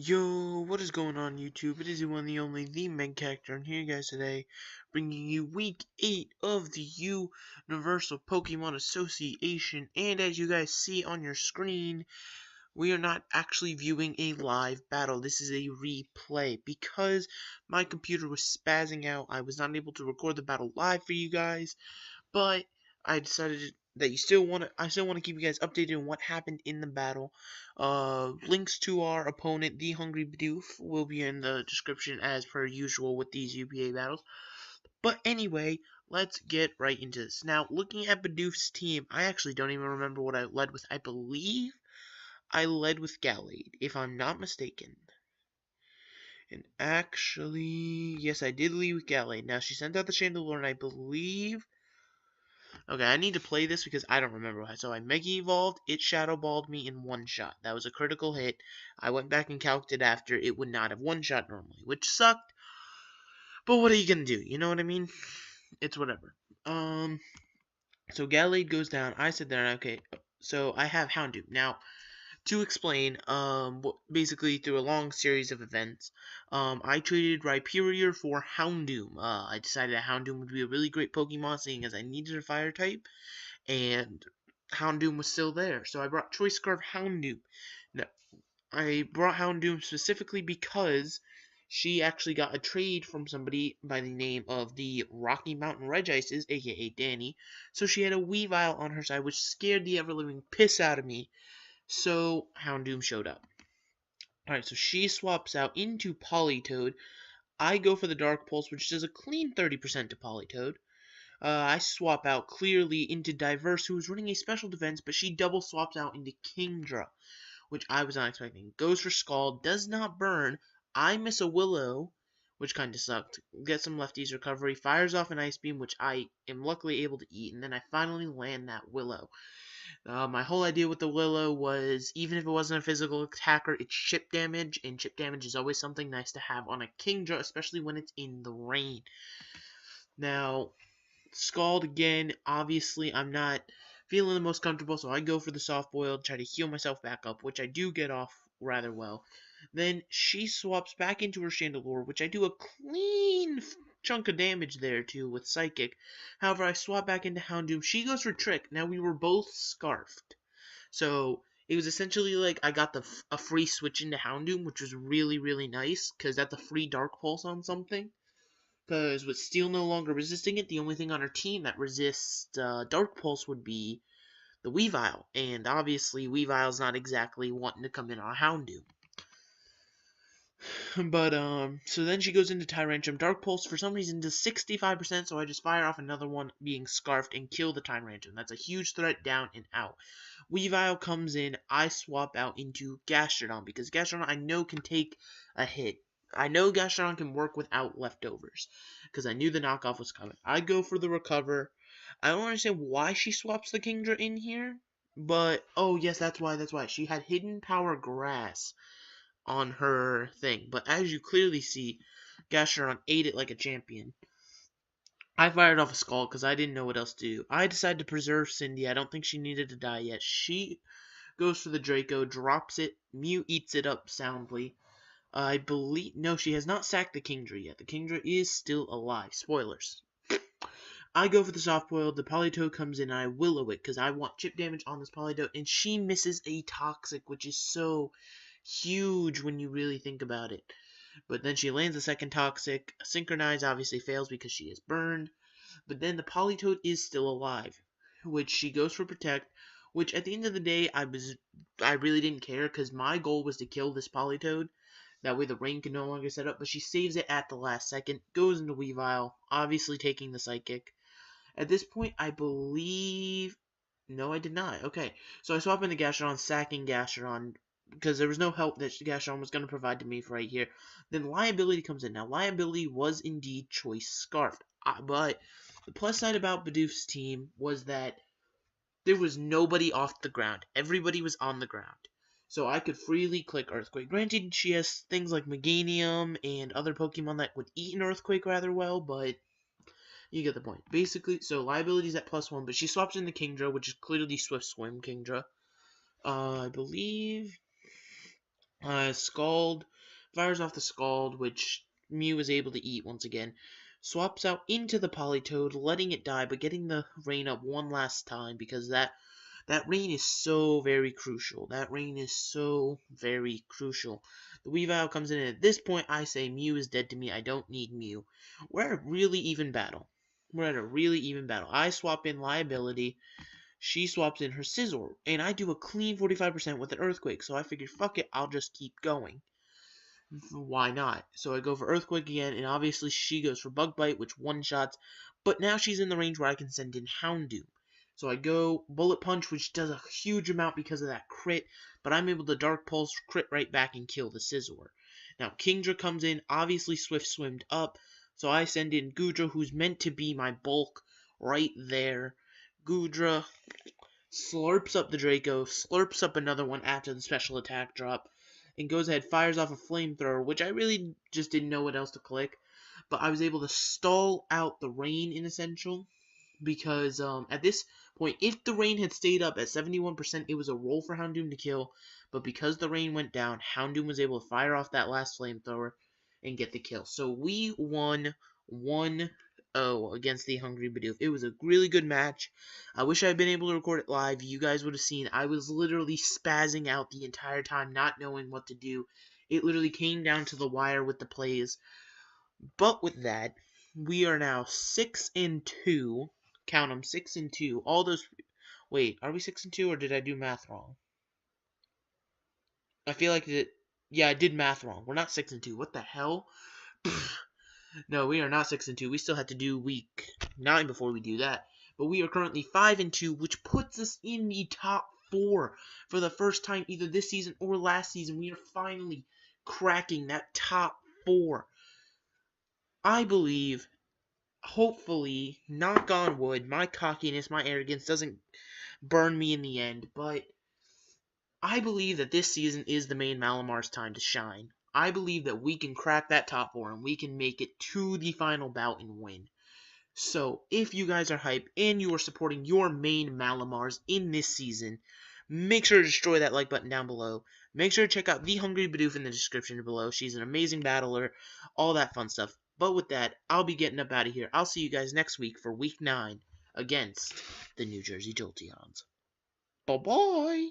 Yo, what is going on YouTube? It is the one, the only, the main character, and here guys today, bringing you week 8 of the Universal Pokemon Association, and as you guys see on your screen, we are not actually viewing a live battle. This is a replay, because my computer was spazzing out. I was not able to record the battle live for you guys, but I decided that I still want to keep you guys updated on what happened in the battle. Links to our opponent, TheHungryBidoof, will be in the description as per usual with these UPA battles. But anyway, let's get right into this. Now, looking at Bidoof's team, I actually don't even remember what I led with. I believe I led with Gallade, if I'm not mistaken. And actually, yes, I did lead with Gallade. Now, she sent out the Chandelure, and I believe... Okay, I need to play this because I don't remember. So I Mega Evolved, it Shadow Balled me in one shot. That was a critical hit. I went back and calculated after, it would not have one shot normally, which sucked. But what are you gonna do? You know what I mean? It's whatever. So Gallade goes down. I sit there, okay, so I have Houndoom. Now, to explain, basically through a long series of events, I traded Rhyperior for Houndoom. I decided that Houndoom would be a really great Pokemon, seeing as I needed a fire type, and Houndoom was still there. So I brought Choice Scarf Houndoom. Now, I brought Houndoom specifically because she actually got a trade from somebody by the name of the Rocky Mountain Regices, aka Danny. So she had a Weavile on her side, which scared the ever-living piss out of me. So Houndoom showed up. Alright, so she swaps out into Politoed. I go for the Dark Pulse, which does a clean 30% to Politoed. I swap out clearly into Diverse, who was running a special defense, but she double swaps out into Kingdra, which I was not expecting. Goes for Scald, does not burn. I miss a Willow, which kind of sucked. Get some lefties recovery, fires off an Ice Beam, which I am luckily able to eat, and then I finally land that Willow. My whole idea with the Willow was, even if it wasn't a physical attacker, it's chip damage, and chip damage is always something nice to have on a Kingdra, especially when it's in the rain. Now, Scald again, obviously I'm not feeling the most comfortable, so I go for the soft boiled, try to heal myself back up, which I do get off rather well. Then she swaps back into her Chandelure, which I do a clean chunk of damage there too with Psychic. However, I swap back into Houndoom. She goes for Trick. Now we were both scarfed. So it was essentially like I got a free switch into Houndoom, which was really, really nice, because that's a free Dark Pulse on something. Because with Steel no longer resisting it, the only thing on her team that resists Dark Pulse would be the Weavile. And obviously, Weavile's not exactly wanting to come in on Houndoom. But, so then she goes into Tyrantrum. Dark Pulse, for some reason, does 65%, so I just fire off another one being Scarfed and kill the Tyrantrum. That's a huge threat down and out. Weavile comes in. I swap out into Gastrodon, because Gastrodon I know can take a hit. I know Gastrodon can work without leftovers, because I knew the knockoff was coming. I go for the Recover. I don't understand why she swaps the Kingdra in here, but, oh yes, that's why. She had Hidden Power Grass on her thing, but as you clearly see, Gastrodon ate it like a champion. I fired off a Skull because I didn't know what else to do. I decided to preserve Cindy. I don't think she needed to die yet. She goes for the Draco, drops it. Mew eats it up soundly. I believe... No, she has not sacked the Kingdra yet. The Kingdra is still alive. Spoilers. I go for the Soft Boiled. The Politoed comes in, and I Willow it because I want chip damage on this Politoed, and she misses a Toxic, which is so huge when you really think about it. But then she lands a second Toxic. Synchronize obviously fails because she is burned. But then the Politoed is still alive, which she goes for Protect, which at the end of the day, I really didn't care because my goal was to kill this Politoed. That way the rain can no longer set up, but she saves it at the last second, goes into Weavile, obviously taking the Psychic. At this point, I believe... No, I did not. Okay, so I swap into Gastrodon, sacking Gastrodon, because there was no help that Gastrodon was going to provide to me for right here. Then Liability comes in. Now, Liability was indeed Choice Scarfed, but the plus side about Bidoof's team was that there was nobody off the ground. Everybody was on the ground. So I could freely click Earthquake. Granted, she has things like Meganium and other Pokemon that would eat an Earthquake rather well, but you get the point. Basically, so Liability's at +1, but she swaps in the Kingdra, which is clearly Swift Swim Kingdra. I believe... Scald fires off the Scald, which Mew is able to eat once again. Swaps out into the Politoed, letting it die, but getting the rain up one last time because that rain is so very crucial. That rain is so very crucial. The Weavile comes in, and at this point, I say Mew is dead to me. I don't need Mew. We're at a really even battle. I swap in Liability. She swaps in her Scizor, and I do a clean 45% with an Earthquake. So I figured, fuck it, I'll just keep going. Why not? So I go for Earthquake again, and obviously she goes for Bug Bite, which one-shots. But now she's in the range where I can send in Houndoom. So I go Bullet Punch, which does a huge amount because of that crit, but I'm able to Dark Pulse, crit right back, and kill the Scizor. Now Kingdra comes in, obviously Swift swimmed up, so I send in Goodra, who's meant to be my bulk right there. Goodra slurps up the Draco, slurps up another one after the special attack drop, and goes ahead, fires off a flamethrower, which I really just didn't know what else to click. But I was able to stall out the rain in Essential, because at this point, if the rain had stayed up at 71%, it was a roll for Houndoom to kill. But because the rain went down, Houndoom was able to fire off that last flamethrower and get the kill. So we won 1-0 against the Hungry Bidoof. It was a really good match. I wish I had been able to record it live. You guys would have seen I was literally spazzing out the entire time, not knowing what to do. It literally came down to the wire with the plays. But with that, we are now 6-2. Count them, 6-2. All those. Wait, are we 6-2 or did I do math wrong? I feel like it. Yeah, I did math wrong. We're not 6-2. What the hell? No, we are not 6-2. We still have to do week 9 before we do that. But we are currently 5-2, which puts us in the top 4 for the first time either this season or last season. We are finally cracking that top 4. I believe, hopefully, knock on wood, my cockiness, my arrogance doesn't burn me in the end, but I believe that this season is the main Malamar's time to shine. I believe that we can crack that top 4 and we can make it to the final bout and win. So, if you guys are hyped and you are supporting your main Malamars in this season, make sure to destroy that like button down below. Make sure to check out TheHungryBidoof in the description below. She's an amazing battler, all that fun stuff. But with that, I'll be getting up out of here. I'll see you guys next week for week 9 against the New Jersey Jolteons. Bye-bye!